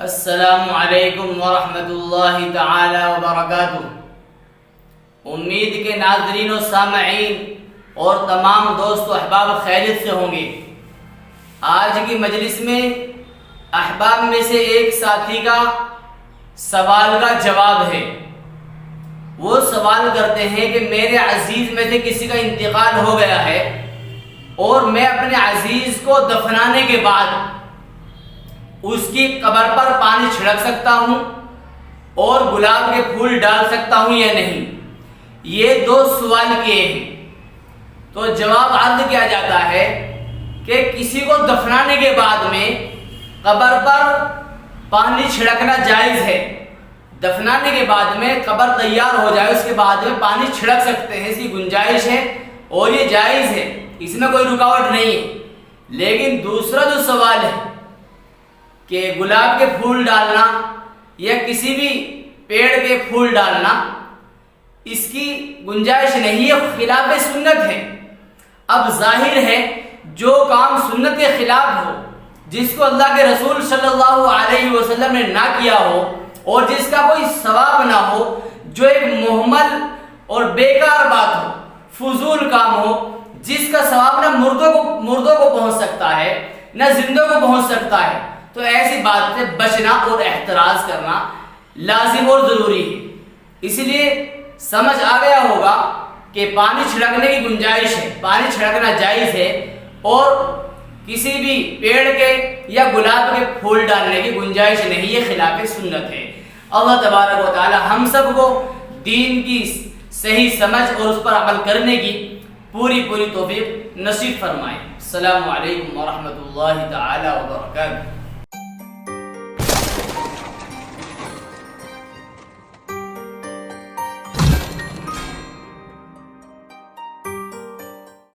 السلام علیکم ورحمۃ اللہ تعالی وبرکاتہ۔ امید کے ناظرین و سامعین اور تمام دوست و احباب خیریت سے ہوں گے۔ آج کی مجلس میں احباب میں سے ایک ساتھی کا سوال کا جواب ہے۔ وہ سوال کرتے ہیں کہ میرے عزیز میں سے کسی کا انتقال ہو گیا ہے اور میں اپنے عزیز کو دفنانے کے بعد اس کی قبر پر پانی چھڑک سکتا ہوں اور گلاب کے پھول ڈال سکتا ہوں یا نہیں؟ یہ دو سوال کیے ہیں۔ تو جواب عرض کیا جاتا ہے کہ کسی کو دفنانے کے بعد میں قبر پر پانی چھڑکنا جائز ہے۔ دفنانے کے بعد میں قبر تیار ہو جائے اس کے بعد میں پانی چھڑک سکتے ہیں، اس کی گنجائش ہے اور یہ جائز ہے، اس میں کوئی رکاوٹ نہیں ہے۔ لیکن دوسرا جو سوال ہے کہ گلاب کے پھول ڈالنا یا کسی بھی پیڑ کے پھول ڈالنا، اس کی گنجائش نہیں ہے، خلاف سنت ہے۔ اب ظاہر ہے جو کام سنت کے خلاف ہو، جس کو اللہ کے رسول صلی اللہ علیہ وسلم نے نہ کیا ہو اور جس کا کوئی ثواب نہ ہو، جو ایک محمل اور بیکار بات ہو، فضول کام ہو، جس کا ثواب نہ مردوں کو پہنچ سکتا ہے نہ زندوں کو پہنچ سکتا ہے، تو ایسی بات سے بچنا اور احتراز کرنا لازم اور ضروری ہے۔ اس لیے سمجھ آ گیا ہوگا کہ پانی چھڑکنے کی گنجائش ہے، پانی چھڑکنا جائز ہے اور کسی بھی پیڑ کے یا گلاب کے پھول ڈالنے کی گنجائش نہیں، یہ خلاف سنت ہے۔ اللہ تبارک و تعالی ہم سب کو دین کی صحیح سمجھ اور اس پر عمل کرنے کی پوری توفیق نصیب فرمائے۔ السلام علیکم ورحمۃ اللہ تعالی وبرکاتہ۔